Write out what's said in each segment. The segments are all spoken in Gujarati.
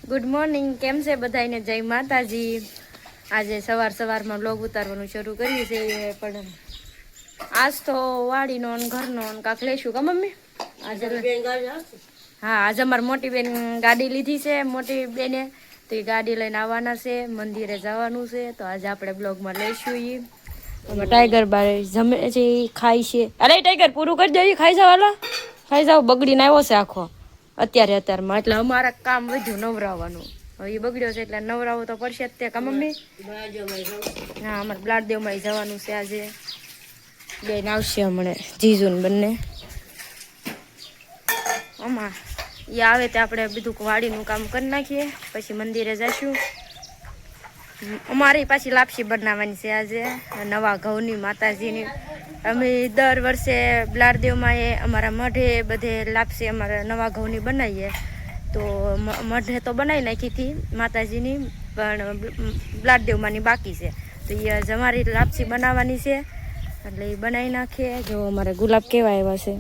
ગુડ મોર્નિંગ, કેમ છે બધાને? જય માતાજી। આજે સવારમાં વ્લોગ ઉતારવાનું શરૂ કર્યું છે, પણ આજ તો વાડીનો ને ઘરનો ને કાંક લઈશું કા મમ્મી? આજે હા, આજે અમારી મોટી બેન ગાડી લીધી છે, મોટી બેને તો એ ગાડી લઈને આવવાના છે, મંદિરે જવાનું છે, તો આજે આપણે બ્લોગમાં લઈશું એ ટાઈગર બાર જમે છે, ખાય છે। અરે ટાઈગર પૂરું કરી દે, ખાઈ જાવ, હાલો ખાઈ જાવ, બગડીને આવ્યો છે આખો અત્યારમાં, એટલે અમારા કામ વધ્યું નવરાવાનું। હવે એ બગડ્યો છે એટલે નવરાવો તો પડશે જ તે કા મમ્મી? હા, અમારે બ્લાડદેવમાં જવાનું છે આજે, બેન આવશે હમણાં, જીજુન બંને આમાં એ આવે તો આપણે બધું વાડીનું કામ કરી નાખીએ, પછી મંદિરે જઈશું। અમારી પાછી લાપસી બનાવવાની છે આજે, નવા ઘઉંની માતાજીની। અમે દર વર્ષે બ્લાડદેવમાં એ અમારા મઢે બધે લાપસી અમારા નવા ઘઉંની બનાવીએ, તો મઢે તો બનાવી નાખી હતી માતાજીની, પણ બ્લાડદેવમાંની બાકી છે, તો એ જ અમારી લાપસી બનાવવાની છે, એટલે એ બનાવી નાખીએ। જો અમારે ગુલાબ કેવા આવ્યા છે,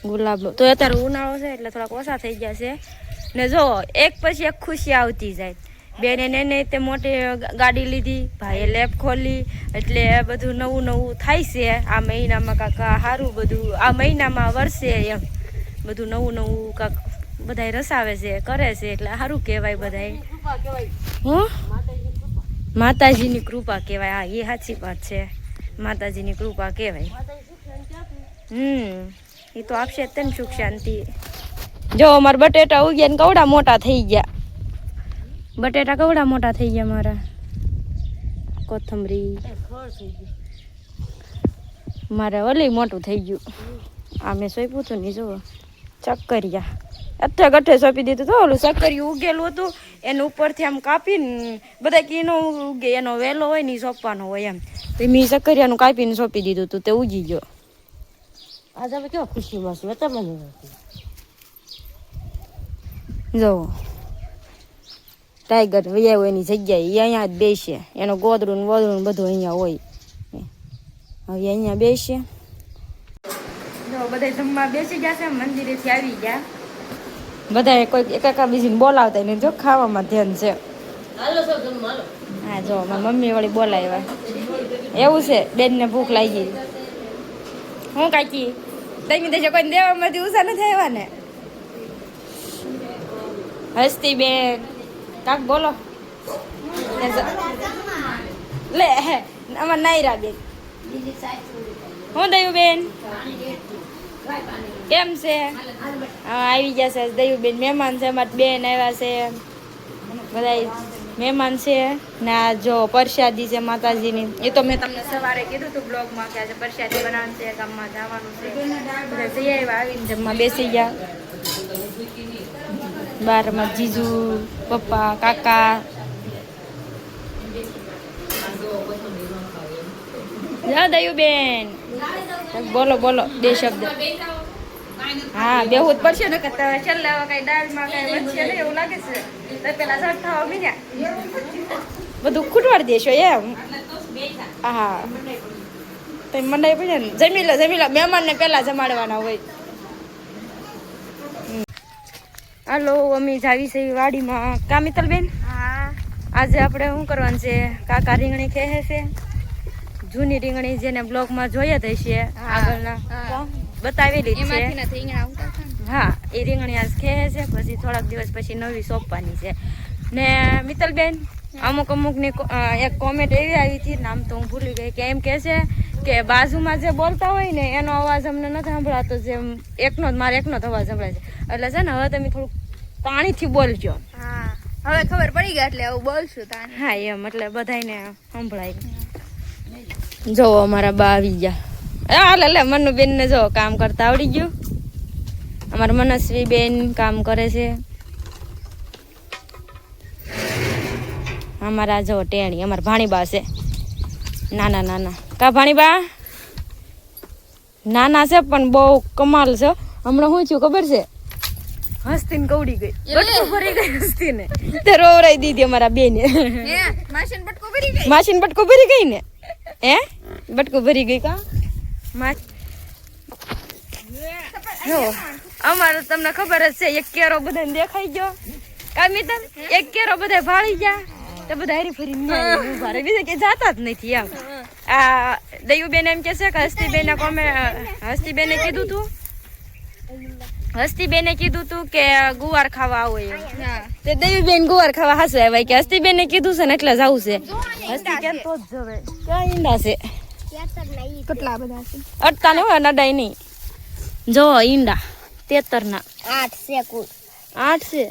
ગુલાબ તો અત્યારે ઉનાળો છે એટલે થોડાક ઓછા થઈ ગયા છે ને। જો એક પછી એક ખુશી આવતી જાય। બેને ને તે મોટી ગાડી લીધી, ભાઈએ લેબ ખોલી, એટલે બધું નવું નવું થાય છે આ મહિનામાં। કાંક સારું બધું આ મહિનામાં વર્ષે એમ બધું નવું નવું કાંક બધાય રસાવે છે, કરે છે, એટલે સારું કહેવાય બધાય। હું માતાજીની કૃપા કહેવાય। હા, એ સાચી વાત છે, માતાજીની કૃપા કહેવાય। એ તો આપશે જ ને સુખ શાંતિ। જો અમારા બટેટા ઉગ્યા ને કવડા મોટા થઈ ગયા, બટેટા કવડા મોટા થઈ ગયા મારા। કોથમરી મારે ઓલી મોટું થઈ ગયું, આ મેં સોંપ્યું હતું ને, જુઓ ચક્કરિયા અત્યારે ગઠે સોંપી દીધું તો ઓલું ચક્કરિયું ઉગેલું હતું, એને ઉપરથી આમ કાપીને બધા કીનો ઉગે, એનો વેલો હોય ને એ સોંપવાનો હોય એમ, તો મેં ચક્કરિયાનું કાપીને સોંપી દીધું હતું, તે ઉગી ગયો। આજે અમે કેવા ખુશીમાં છું, તમને જુઓ ટાઈગર વૈયા એની જગ્યાએ, એ અહીંયા જ બેસે, એનો ગોદરું વોદરું બધું અહીંયા હોય, હવે અહીંયા બેસે। જો બધા જમવા બેસી ગયા છે, મંદિરેથી આવી ગયા બધા, કોઈ એકાકા બીજીને બોલાવતા ને, જો ખાવામાં ધ્યાન છે। હા, જો મારી મમ્મી વળી બોલાવ્યા, એવું છે, બેનને ભૂખ લાગી। હું કાકી તમે દેશો કોઈ દેવામાંથી ઉષા નથી આવ્યા ને? હસ્તી બેન કાક બોલો લે, હે અમાર નાયરા બેન, હું દયું બેન કેમ છે? હા, આવી ગયા છે દયું બેન, મહેમાન છે, અમારા બેન આવ્યા છે, બધા મહેમાન છે ને। આ જો પ્રસાદી છે માતાજીની, એ તો મેં તમને સવારે કીધું હતું બ્લોગમાં કે આજે પ્રસાદી બનાવવાનું છે, ગામમાં જવાનું છે, બધા જઈ આવ્યા, આવીને જમવા બેસી ગયા। બારમાં જીજુ, પપ્પા, કાકા, દયું બેન બોલો બોલો બે શબ્દ। હા, બેહવું જ પડશે ને, કે છેલ્લે કઈ દાળમાં કઈ વધશે નહીં એવું લાગે છે, તો પેલા સટ થવા મીન્યા બધું ખૂટવાડી દેશો એમ? હા, તો મને પડે ને, જમી લો મહેમાનને પેલા જમાડવાના હોય। હાલો, અમે જાવી છે વાડીમાં કા મિત્તલબેન? હા, આજે આપણે શું કરવાનું છે? કાકા રીંગણી ખેહે છે, જૂની રીંગણી જેને બ્લોગમાં જોયા જ હશે, આગળના બતાવેલી જ છે। હા, એ રીંગણી આજ ખેહે છે, પછી થોડાક દિવસ પછી નવી સોંપવાની છે ને। મિત્તલબેન, અમુકની એક કોમેન્ટ એવી આવી હતી, નામ તો હું ભૂલી ગઈ, કે એમ કહે છે કે બાજુમાં જે બોલતા હોય ને એનો અવાજ અમને નથી સાંભળાતો, જેમ મારે એકનો જ અવાજ સંભળાય છે, એટલે છે ને હવે તમે થોડુંક પાણીથી બોલજો। હા, હવે ખબર પડી ગઈ એટલે હું બોલશું તાને। હા, એમ એટલે બધાને સંભળાય। જો અમારા બા આવી ગયા, હાલે લે મનુ બેન ને જો કામ કરતા આવડી ગયું। અમારા મનસ્વી બેન કામ કરે છે, અમારા જો ટેણી અમારા ભાણીબા છે, નાના નાના કા ભાણીબા નાના છે પણ બહુ કમાલ છે। હમણાં શું થયું ખબર છે? હસ્તીને કવડી ગઈ, બટકું ભરી ગઈ હસ્તીને, તે રોવરાઈ દીધી અમારા બેને। માસીન બટકો ભરી ગઈ, માસીન બટકું ભરી ગઈ ને, હે બટકું ભરી ગઈ કા જો અમારે તમને ખબર જ છે એક કેરો બધાને દેખાઈ ગયો કામિતર એક કેરો બધા ભાળી ગયા તો બધા હારી ફરીને ઉભા રહે બીજા કે જાતા જ નથી એમ આ દયુબેન એમ કે છે કે હસ્તીબેને કીધું તું કે ગુવાર ખાવા આવો એમ તે દયુબેન ગુવાર ખાવા હાસુ આવ્યા કે હસ્તીબેને કીધું છે ને એટલે જવું છે હસ્તી કે તો જ જવે ક્યાં ઈંડા છે કેટલા બધા છે અટતા ને હોય નડાઈ નહીં જો ઈંડા 73 ના 8 છે કુલ 8 છે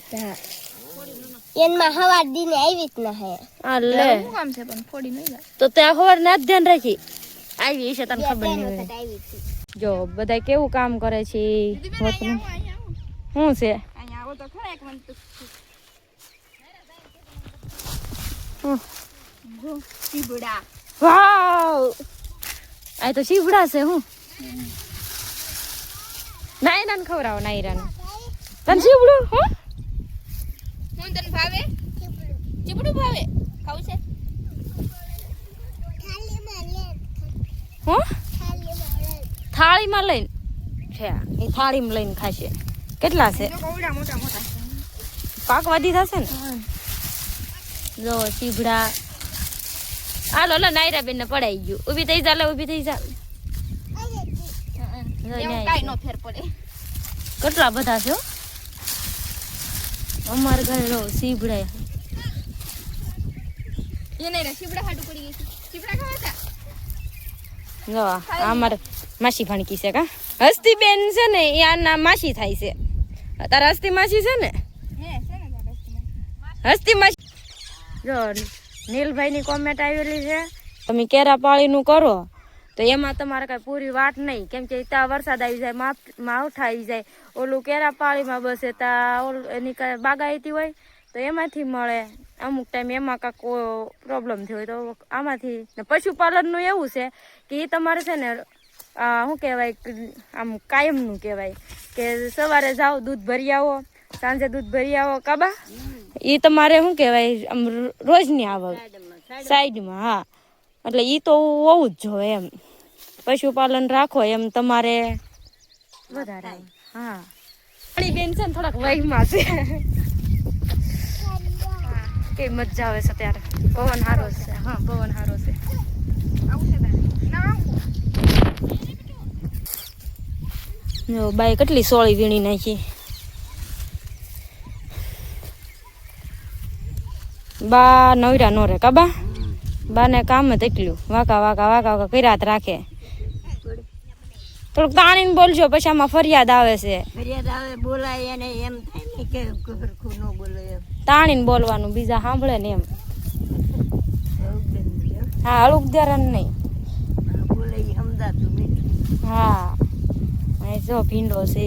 એનમાં હવાર દીને આવી જ ન હે આ લે શું કામ છે પણ ફોડી નહીં જાય તો ત્યાં ખબર ના ધ્યાન રાખી આવી છે તને ખબર નહીં હોય આવી હતી જો બધા કેવું કામ કરે છે શું છે અહીંયા આવો તો ખરા એક મિનિટ જો સીબડા વાવ આ તો શીવડા છે હું નાયરાને ખવડાવો નાયરાને તને શીવડું હું હું તને ભાવે ચીબડું ભાવે ખાવું છે હું થાળીમાં લઈને છે એ થાળીમાં લઈને ખાશે કેટલા છે જો કવડા મોટા મોટા પાકવા દીધા છે ને જો શીવડા હાલો લો નાયરા બેન ને પડાઈ ગયું ઊભી થઈ જા લે ઊભી થઈ જા એવું કાઈ નો ફેર પડે કેટલા બધા છે હો. અમારે ઘરે રો સીબડા એને રે સીબડા હાડું પડી ગઈ છે સીબડા ખાવા તા જો અમારે માસી ભાણકી છે કા હસ્તી બેન છે ને એ આના માસી થાય છે તારા હસ્તી માસી છે ને હે છે ને તારા હસ્તી માસી જો નીલભાઈ ની કોમેન્ટ આવેલી છે તમે કેરા પાળીનું કરો તો એમાં તમારે કઈ પૂરી વાત નહીં કેમ કે ત્યાં વરસાદ આવી જાય માવઠા આવી જાય ઓલું કેરા પાળીમાં બસે ત્યાં એની કઈ બાગાયતી હોય તો એમાંથી મળે અમુક ટાઈમ એમાં કાંઈક પ્રોબ્લેમ થયો હોય તો આમાંથી પશુપાલનનું એવું છે કે એ તમારે છે ને શું કહેવાય આમ કાયમનું કહેવાય કે સવારે જાઓ દૂધ ભરી આવો સાંજે દૂધ ભરી આવો કાબા એ તમારે શું કહેવાય આમ રોજની આવક સાઈડમાં હા એટલે એ તો હોવું જ જોઈએ એમ પશુપાલન રાખો એમ તમારે વધારે હા બેન છે ને થોડાક વહીમાં છે કે મજા આવે છે ત્યારે પવન સારો છે હા પવન સારો છે આવું છે તારે ના આવું જો બાઈ કેટલી સોળી વીણી નાખી બા નવરા નો રે કાબા બાને કામ જ એટલું વાકા વાકા વાકા વાકા કર્યા જ રાખે થોડુંક તાણીને બોલજો પછી આમાં ફરિયાદ આવે છે ફરિયાદ આવે બોલાય અને એમ થાય ને કે ઘરખું ન બોલે એમ તાણીને બોલવાનું બીજા સાંભળે ને એમ હા હળુક ધ્યાન નહીં બોલે એ સમજાતું નહીં હા અહીં જો ભીંડો છે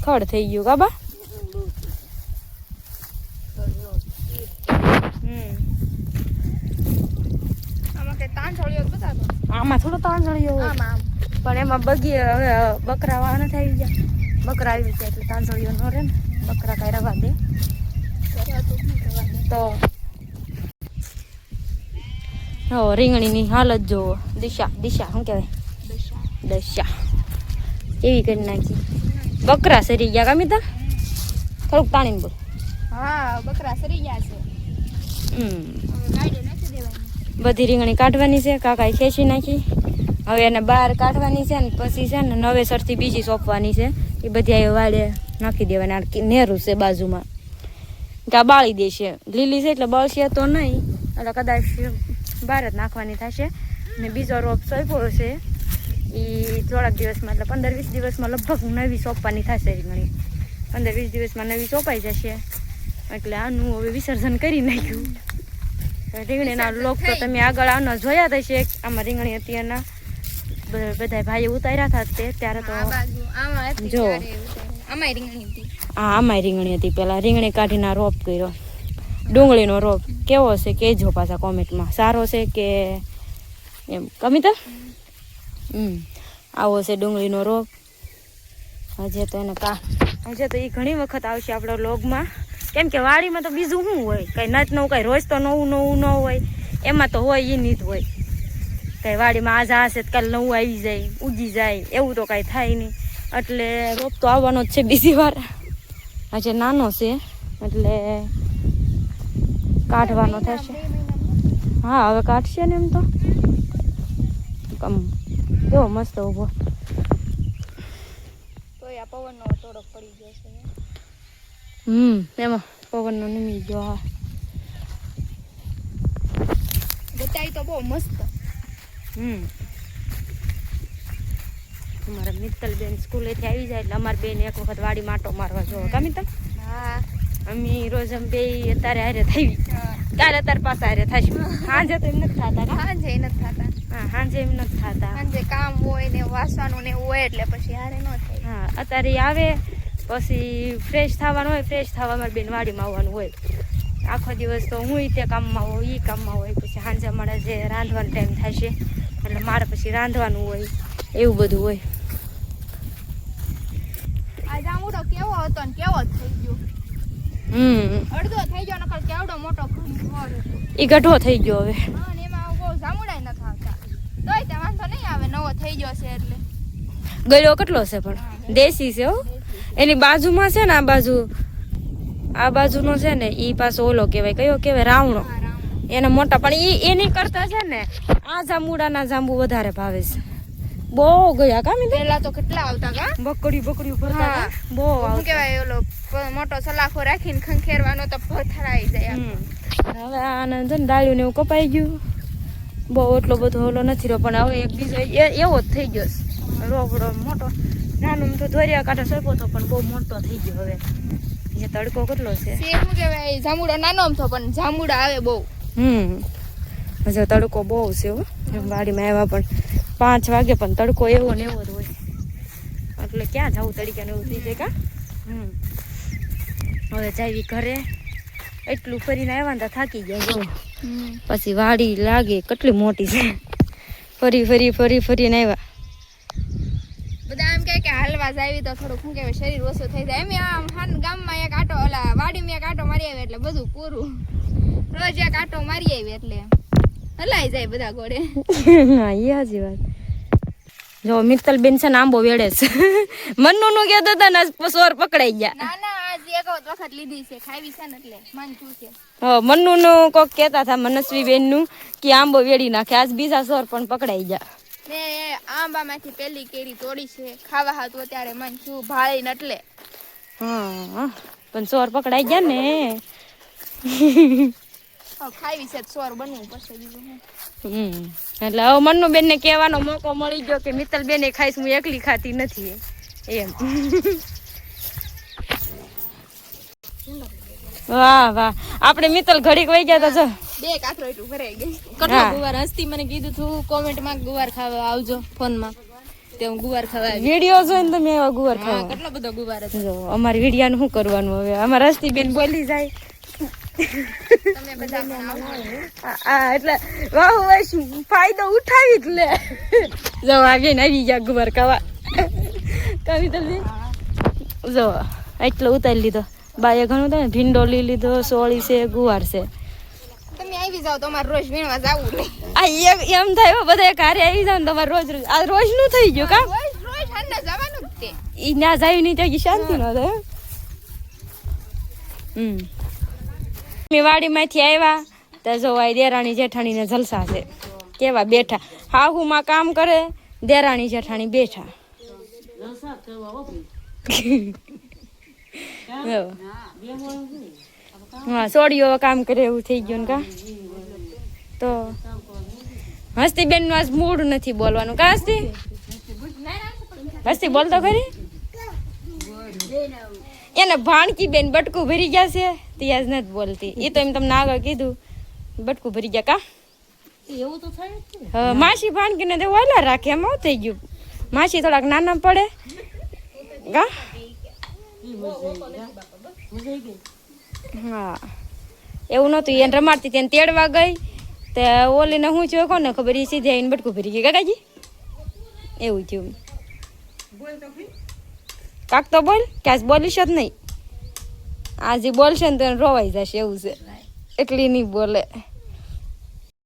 ખડ થઈ ગયું કાબા આમાં કે તાન છોડ્યો બતાતો આમાં થોડો તાંજળિયો હોય આમ આમ પણ એમાં બગી હવે બકરા વાહન થઈ ગયા બકરા આવી ગયા એટલે તાંજળિયો ન રહે ને બકરા કઈ રવા દે તો હો રીંગણીની હાલત જોવો દિશા દિશા શું કહેવાય દશા એવી કરી નાખી બકરા સરી ગયા કામિતા થોડુંક તાણીને બોલ હા બકરા સરી ગયા છે હવે ગાડી નાખી દેવાની બધી રીંગણી કાઢવાની છે કાકાએ ખેંચી નાખી હવે એને બહાર કાઢવાની છે ને પછી છે ને નવેસરથી બીજી સોંપવાની છે એ બધી આ વાડે નાખી દેવાની આ નેરું છે બાજુમાં કે આ બાળી દેશે લીલી છે એટલે બળશે તો નહીં એટલે કદાચ બહાર જ નાખવાની થશે ને બીજો રોપ સોંપ્યો છે એ થોડાક દિવસમાં એટલે 15-20 દિવસમાં લગભગ નવી સોંપવાની થશે રીંગણી 15-20 દિવસમાં નવી સોંપાઈ જશે એટલે આનું હવે વિસર્જન કરી નાખ્યું રીંગણીના લોક તો તમે આગળ આના જોયા થશે આમાં રીંગણી હતી એના બધા ભાઈ ઉતાર્યા હતા તે ત્યારે તો આ બાજુ આમાં હતી જો. ત્યારે આમાં રીંગણી હતી હા આમાંય રીંગણી હતી પેલા રીંગણી કાઢીને આ રોપ કર્યો ડુંગળીનો રોપ કેવો છે કહેજો પાછા કોમેન્ટમાં સારો છે કે એમ કમિતા આવો છે ડુંગળીનો રોપ હજે તો એને હજે તો એ ઘણી વખત આવશે આપણા વ્લોગમાં કેમ કે વાડીમાં તો બીજું શું હોય કંઈ નત નવું કંઈ રોજ તો નવું નવું ન હોય એમાં તો હોય એ નહીં જ હોય કઈ વાડીમાં આજ હશે કાલે નવું આવી જાય ઉગી જાય એવું તો કાંઈ થાય નહીં એટલે રોપ તો આવવાનો જ છે બીજી વાર આજે નાનો છે એટલે કાઢવાનો થશે હા હવે કાઢશે ને એમ તો કેવો મસ્ત ઊભો તો આ પવનનો થોડોક પડી ગયો છે એમાં પવનનો નમી ગયો હા બતાઈ તો બહુ મસ્ત અમારા મિત્તલબેન સ્કૂલેથી આવી જાય એટલે અમારે બેન એક વખત વાડી માટો મારવા જોવો કા મિત્તલ હા અમે રોજ બે અત્યારે હારે થઈ કાલે તાર પાસે હારે થઈશું સાંજે તો એમ નથી થતા સાંજે નથી થતા હા સાંજે એમ નથી થતા સાંજે કામ હોય ને વાસવાનું ને એવું હોય એટલે પછી હારે ન થાય હા અત્યારે આવે પછી ફ્રેશ થવાનું હોય ફ્રેશ થવા અમારે બેન વાડીમાં આવવાનું હોય આખો દિવસ તો હું તે કામમાં હોય એ કામમાં હોય પછી સાંજે અમારે જે રાંધવાનો ટાઈમ થશે એટલે મારે પછી રાંધવાનું હોય એવું બધું હોય આ જામુડો કેવો હતો ને કેવો જ થઈ ગયો અડધો થઈ ગયો નકર કેવડો મોટો ઘર હતો એ ગઢો થઈ ગયો હવે હા ને એમાં બહુ જામુડાય નથી આવતા તોય તે વાંધો નહીં આવે નવો થઈ ગયો છે એટલે ગળ્યો કેટલો છે પણ દેશી છે હો એની બાજુમાં છે ને આ બાજુનો છે ને એ પાછો ઓલો કહેવાય કયો કહેવાય રાવણો એના મોટા પણ એની કરતા છે ને આ જાંબુડાના જાંબુ વધારે ભાવે છે બહુ ગયા કામ પેલા તો કેટલા આવતા કા બકડી ભરતા કા બહુ શું કહેવાય ઓલો મોટો સલાખો રાખીને ખંખેરવાનો તો પથરાઈ જાય હવે આને છે ને ડાળ્યું ને એવું કપાઈ ગયું બહુ એટલો બધો ઓલો નથી રહ્યો પણ હવે એક બીજો એવો જ થઈ ગયો છે રોકડો મોટો નાનું તો ધોરિયા કાંઠે સરકો તો પણ બહુ મોટો થઈ ગયો હવે એ તડકો કેટલો છે શું કહેવાય જાંબુડો નાનો થયો પણ જાંબુડા આવે બહુ હજુ તડકો બહુ છે હો વાડીમાં આવ્યા પણ 5 વાગે પણ તડકો એવો ને એવો જ હોય એટલે ક્યાં જવું તડકે ને એવું થઈ જાય કા હવે જાવી ઘરે એટલું ફરીને આવ્યા ને તો થાકી ગયા જો પછી વાડી લાગે કેટલી મોટી છે ફરીને આવ્યા બધા એમ કહે કે હાલવા જાવી તો થોડું શું કહેવાય શરીર ઓછું થઈ જાય એમ આમ ગામમાં એક આટો ઓલા વાડીમાં એક આટો મારી આવે એટલે બધું પૂરું રોજ એક આટો મારી આવી એટલે હલાઈ જાય બધા ઘોડે હા એ હાજી વાત જો મિત્તલ બેન છે ને આંબો વેડે છે મન્નુ નું કહેતો હતા ને સોર પકડાઈ ગયા ના ના આજ એક વખત લીધી છે ખાવી છે ને એટલે માનચું છે મન્નુ નું કોક કહેતા હતા મનસ્વી બેન નું કે આંબો વેડી નાખે આજ બીજા સોર પણ પકડાઈ ગયા ને આંબામાંથી પેલી કેરી તોડી છે ખાવા હતું અત્યારે માનચું ભાળીને એટલે હા પણ સોર પકડાઈ ગયા ને ખાવી છે સોર બનવું પડશે બીજું એટલે હવે મન્નુ બેન ને કહેવાનો મોકો મળી ગયો કે મિત્તલ બેન ખાઈશ હું એકલી ખાતી નથી એમ વાહ આપણે મિત્તલ ઘડીક વહી ગયા તો બે કાથરો એટલું ભરાઈ ગઈ કેટલો ગુવાર હસ્તી મને કીધું તું કોમેન્ટમાં ગુવાર ખાવા આવજો ફોનમાં તે હું ગુવાર ખાવા આવી વિડીયો જોઈને તમે એવા ગુવાર ખાવા કેટલો બધો ગુવાર હતો જો અમારી વિડીયાનું શું કરવાનું હવે અમારા રસ્તી બેન બોલી જાય તમે બધા એટલે વાહ ફાયદો ઉઠાવી જ લે જો આવીને આવી ગયા ગુવાર ખાવા કવિતા જો એટલો ઉતારી લીધો બાએ ઘણું તો ને ભીંડો લઈ લીધો સોળી છે ગુવાર છે તમે આવી જાવ તમારે રોજ વીણવા જાવું નહીં આ એમ થાય બધા ઘરે આવી જાવ ને તમારે રોજ આ રોજ નું થઈ ગયું કામ રોજ ઠંડા જવાનું જ તે ઈ ના જાય નહીં ત્યાં શાંતિ ન થાય મેં વાડીમાંથી આવ્યા તો જો આ દેરાણી જેઠાણીને જલસા છે કેવા બેઠા હાહુમાં કામ કરે દેરાણી જેઠાણી બેઠા હા સોડીઓ કામ કરે એવું થઈ ગયું ને કા તો હસ્તી બેન નું આજ મૂડ નથી બોલવાનું કા હસ્તી બોલતો ખરી એને ભાણકી બેન બટકું ભરી ગયા છે તે આજ નથી બોલતી એ તો એમ તમને આગળ કીધું બટકું ભરી ગયા કા એવું તો થાય માસી ભાણકીને તો ઓલા રાખે એમ આવું થઈ ગયું માસી થોડાક નાના પડે કા હા એવું નહોતું એને રમાડતી તેને તેડવા ગઈ તે ઓલીને હું છું કોને ખબર એ સીધે આવીને બટકું ભરી ગઈ કાકાજી એવું થયું કાક તો બોલ કે આજ બોલીશ જ નહીં આજે બોલશે ને તો રોવાઈ જશે એવું છે એટલી નહીં બોલે